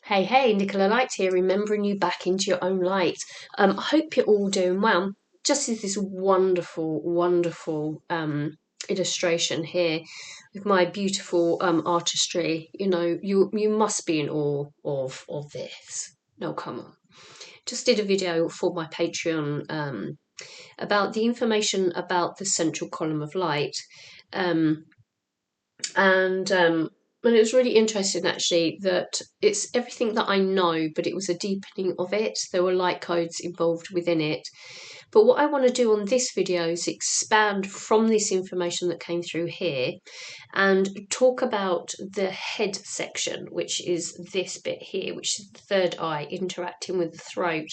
Hey, Nicola Light here, remembering you back into your own light. I hope you're all doing well. Just as this wonderful illustration here with my beautiful artistry, you must be in awe of this. No, come on. Just did a video for my Patreon about the information about the central column of light. Um, and it was really interesting actually that it's everything that I know, but it was a deepening of it. There were light codes involved within it. But what I want to do on this video is expand from this information that came through here and talk about the head section, which is this bit here, which is the third eye interacting with the throat.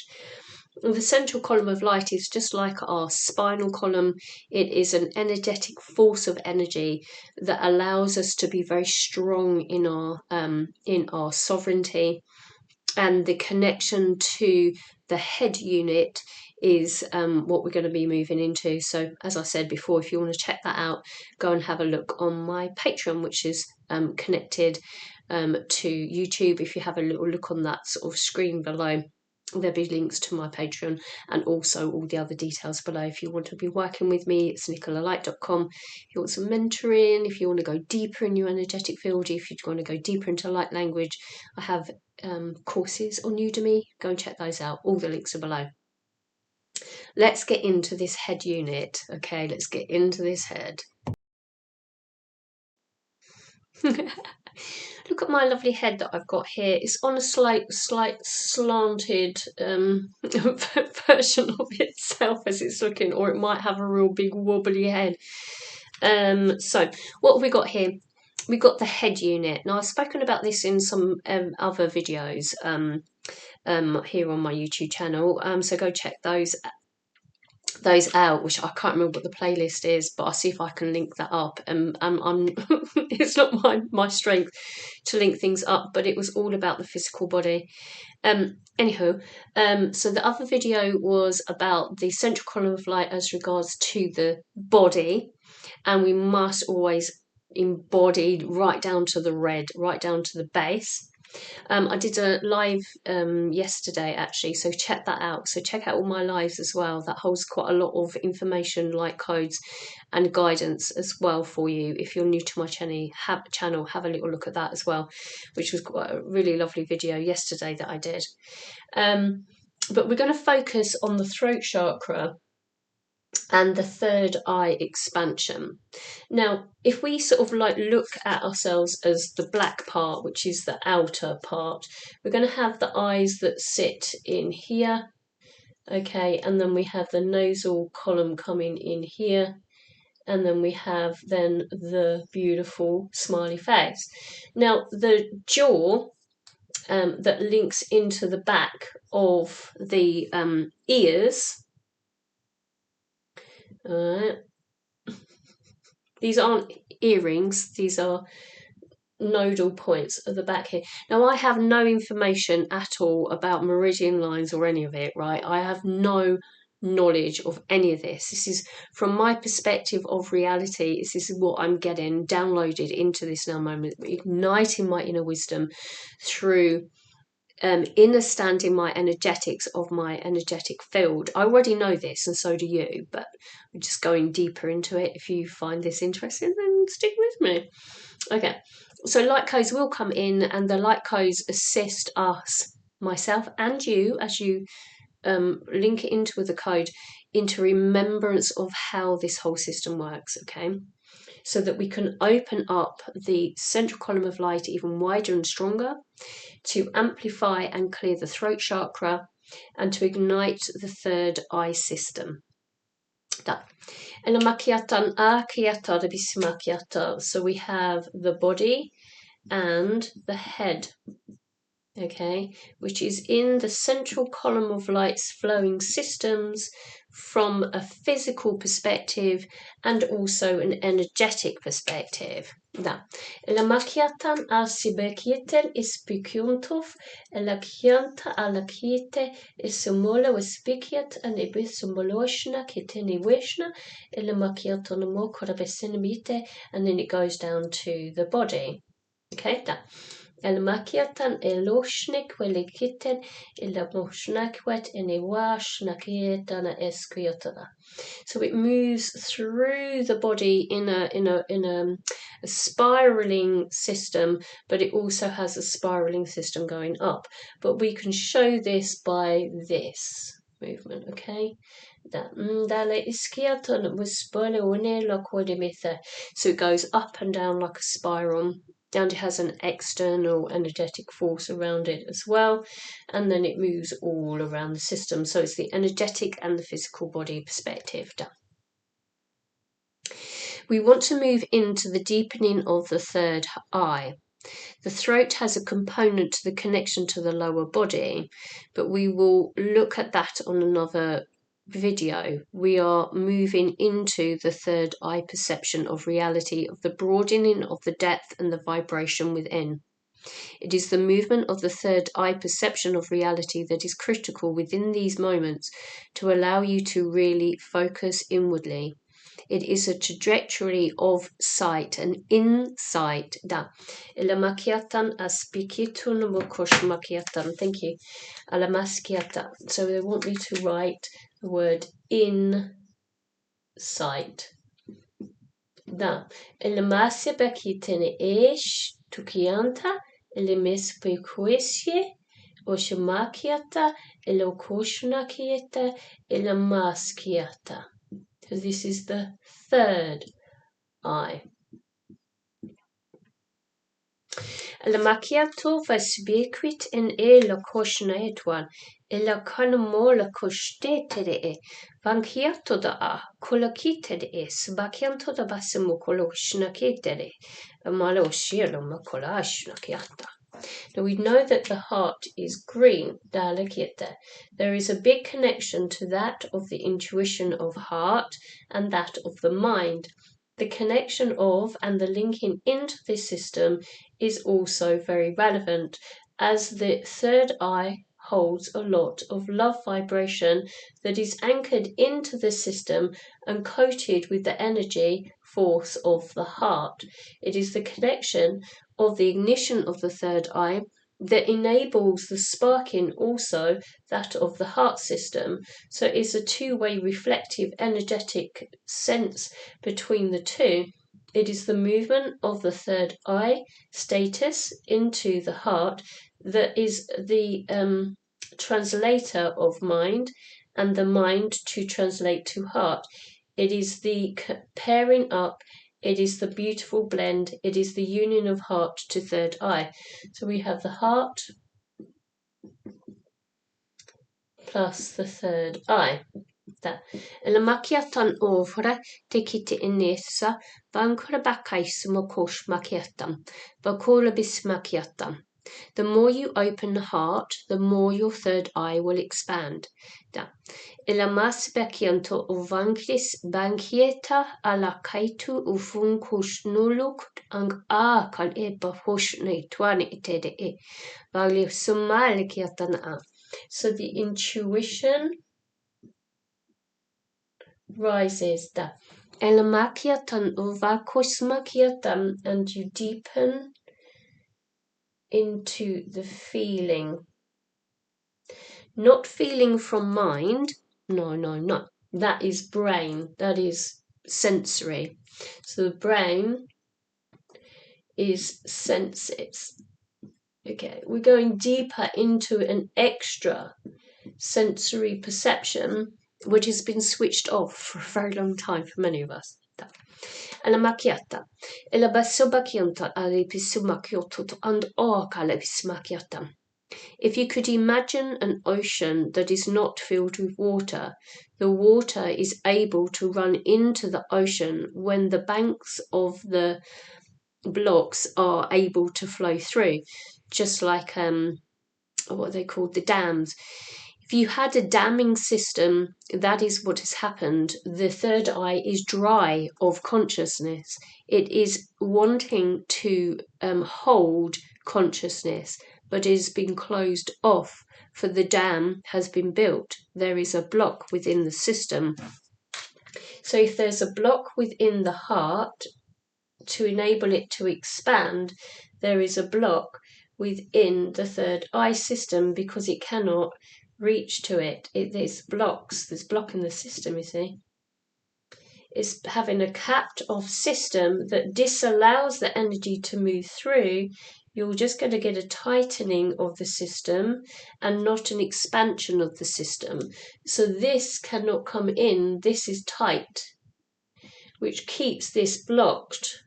The central column of light is just like our spinal column. It is an energetic force of energy that allows us to be very strong in our sovereignty. And the connection to the head unit is what we're going to be moving into. So as I said before, if you want to check that out, go and have a look on my Patreon, which is connected to YouTube. If you have a little look on that sort of screen below, there'll be links to my Patreon and also all the other details below. If you want to be working with me, it's nicolalight.com. If you want some mentoring, if you want to go deeper in your energetic field, if you want to go deeper into light language, I have courses on Udemy. Go and check those out. All the links are below. Let's get into this head unit. Okay, let's get into this head. Look at my lovely head that I've got here. It's on a slight slanted version of itself as it's looking, or it might have a real big wobbly head. So what have we got here? We've got the head unit. Now I've spoken about this in some other videos here on my YouTube channel. So go check those out, which I can't remember what the playlist is, but I'll see if I can link that up. I'm it's not my strength to link things up, but it was all about the physical body. Anywho, so the other video was about the central column of light as regards to the body, and we must always embody right down to the red, right down to the base. I did a live yesterday actually, so check that out. So check out all my lives as well. That holds quite a lot of information, light codes and guidance as well for you. If you're new to my channel, have a little look at that as well, which was quite a really lovely video yesterday that I did. But we're going to focus on the throat chakra and the third eye expansion. Now, if we sort of like look at ourselves as the black part, which is the outer part, we're going to have the eyes that sit in here, okay, and then we have the nasal column coming in here, and then we have then the beautiful smiley face. Now, the jaw that links into the back of the ears. These aren't earrings, these are nodal points at the back here. Now, I have no information at all about meridian lines or any of it, right? I have no knowledge of any of this. This is from my perspective of reality. This is what I'm getting downloaded into this now moment, igniting my inner wisdom through understanding my energetics of my energetic field. I already know this, and so do you, but we're just going deeper into it. If you find this interesting, then stick with me. Okay, so light codes will come in, and the light codes assist us, myself and you, as you link it into the code, into remembrance of how this whole system works, okay? So that we can open up the central column of light even wider and stronger, to amplify and clear the throat chakra, and to ignite the third eye system. So we have the body and the head, okay, which is in the central column of light's flowing systems from a physical perspective and also an energetic perspective. Da. Elamakiatan asibekieten ispikiuntov, elakianta alakiete isumolo ispikiat and ibisumoloshna kitiniwishna, elamakiatonomo korabesinimite, and then it goes down to the body. Okay, that. Elmakiatan eloshnik welikiten elamoshnakwet eniwashnakitana eskyotana. So it moves through the body in a spiraling system, but it also has a spiraling system going up. But we can show this by this movement, okay? So it goes up and down like a spiral, and it has an external energetic force around it as well, and then it moves all around the system. So it's the energetic and the physical body perspective. We want to move into the deepening of the third eye. The throat has a component to the connection to the lower body, but we will look at that on another video. We are moving into the third eye perception of reality, of the broadening of the depth and the vibration within. It is the movement of the third eye perception of reality that is critical within these moments to allow you to really focus inwardly. It is a trajectory of sight, an insight. Elamakiatan aspikitun mukoshmakiatan. Thank you. Alamaskiata. So they want me to write the word insight. Elamasia bakitene ish tukianta elemispequisye oshmakiata elokoshnakieta elamaskiata. So this is the third eye. Elamakiato vasbiquit in elokoshnaetwan elakanamola koshtetede vankiato da kolakitede sbakianto da basimo koloshnaketede amaloshilo makolashnakiata. Now we know that the heart is green, there is a big connection to that of the intuition of heart and that of the mind. The connection of and the linking into this system is also very relevant, as the third eye holds a lot of love vibration that is anchored into the system and coated with the energy force of the heart. It is the connection of the ignition of the third eye that enables the sparking also that of the heart system. So it's a two-way reflective energetic sense between the two. It is the movement of the third eye status into the heart that is the translator of mind, and the mind to translate to heart. It is the pairing up. It is the beautiful blend. It is the union of heart to third eye. So we have the heart plus the third eye. Elamakiatan ovra tekiti inesa bankora bakaismo kosh makiatam bakola bismakiatam. The more you open the heart, the more your third eye will expand. Elamas bekianto uvankris bankieta ala kaitu ufunkushnuluk ang kal eba hoshne twani tede e bali sumalikiatana. So the intuition rises da elamakiatan uvakosmakiatam, and you deepen into the feeling. Not feeling from mind, no. That is brain, that is sensory. So the brain is senses. Okay, we're going deeper into an extra sensory perception which has been switched off for a very long time for many of us. Elamakiata. Elabasobakianta alipisumakioto and orkalepismakiata. If you could imagine an ocean that is not filled with water, the water is able to run into the ocean when the banks of the blocks are able to flow through, just like what they called the dams. If you had a damming system, that is what has happened. The third eye is dry of consciousness. It is wanting to hold consciousness, but is being closed off, for the dam has been built. There is a block within the system. So if there's a block within the heart to enable it to expand, there is a block within the third eye system because it cannot reach to it. There's blocks, there's blocking the system, you see. It's having a capped off system that disallows the energy to move through. You're just going to get a tightening of the system and not an expansion of the system. So this cannot come in, this is tight, which keeps this blocked.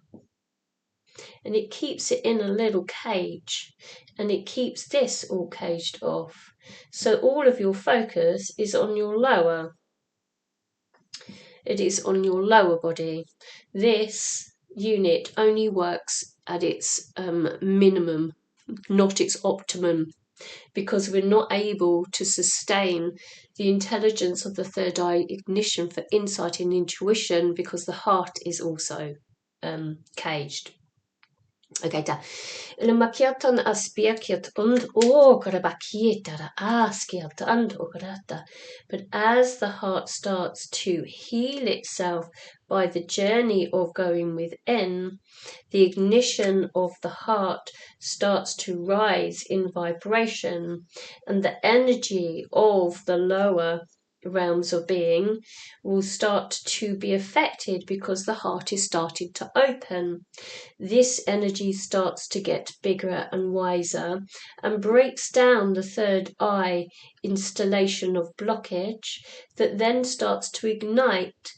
And it keeps it in a little cage, and it keeps this all caged off. So all of your focus is on your lower. It is on your lower body. This unit only works at its minimum, not its optimum, because we're not able to sustain the intelligence of the third eye ignition for insight and intuition because the heart is also caged. Okay, da. Lemakiatan aspiakiat und okarabakietara askiat and okarata. But as the heart starts to heal itself by the journey of going within, the ignition of the heart starts to rise in vibration, and the energy of the lower realms of being will start to be affected because the heart is starting to open. This energy starts to get bigger and wiser and breaks down the third eye installation of blockage that then starts to ignite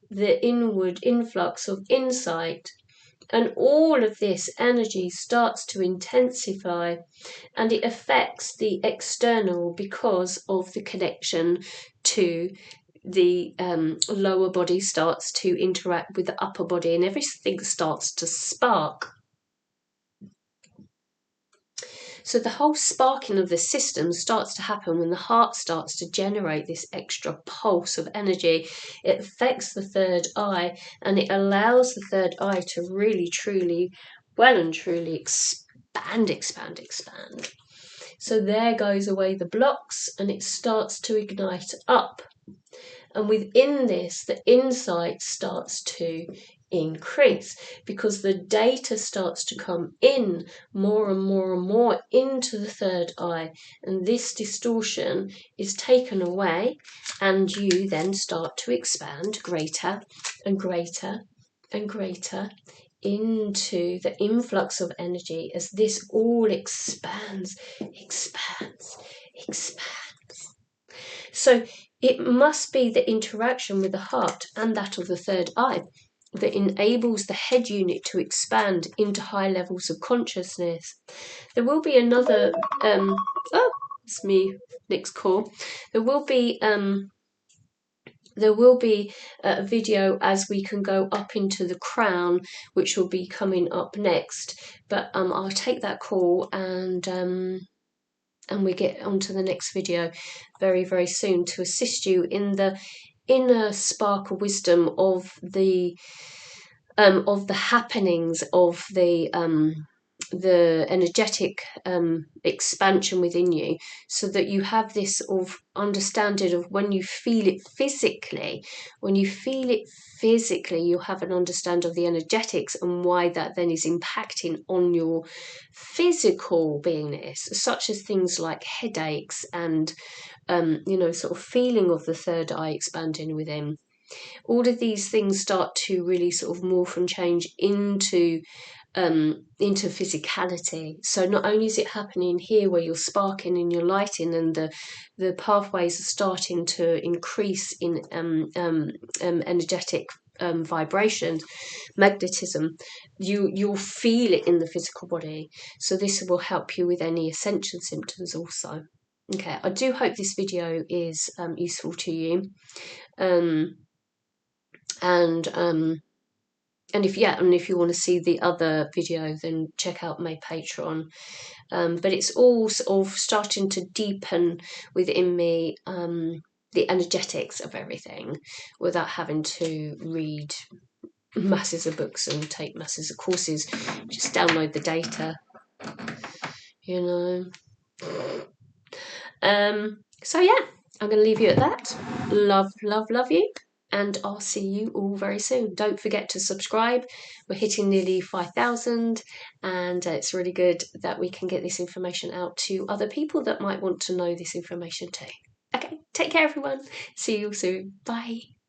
the inward influx of insight. And all of this energy starts to intensify, and it affects the external because of the connection to the lower body starts to interact with the upper body, and everything starts to spark. So the whole sparking of the system starts to happen when the heart starts to generate this extra pulse of energy. It affects the third eye, and it allows the third eye to really, truly, well and truly expand. So there goes away the blocks, and it starts to ignite up. And within this, the insight starts to increase because the data starts to come in more and more into the third eye, and this distortion is taken away, and you then start to expand greater and greater and greater into the influx of energy as this all expands. So it must be the interaction with the heart and that of the third eye that enables the head unit to expand into high levels of consciousness. There will be another, it's me, Nick's call. There will be a video as we can go up into the crown, which will be coming up next. But I'll take that call and we get onto the next video very, very soon to assist you in the inner spark of wisdom of the happenings of the energetic expansion within you, so that you have this sort of understanding of when you feel it physically. When you feel it physically, you have an understanding of the energetics and why that then is impacting on your physical beingness, such as things like headaches and sort of feeling of the third eye expanding within. All of these things start to really sort of morph and change into physicality. So not only is it happening here where you're sparking and you're lighting and the pathways are starting to increase in energetic vibration, magnetism, you'll feel it in the physical body. So this will help you with any ascension symptoms also. Okay, I do hope this video is useful to you. And if you want to see the other video, then check out my Patreon. But it's all sort of starting to deepen within me the energetics of everything without having to read masses of books and take masses of courses. Just download the data, So yeah, I'm going to leave you at that. Love you. and I'll see you all very soon. Don't forget to subscribe. We're hitting nearly 5,000, and it's really good that we can get this information out to other people that might want to know this information too. Okay, take care everyone. See you soon. Bye.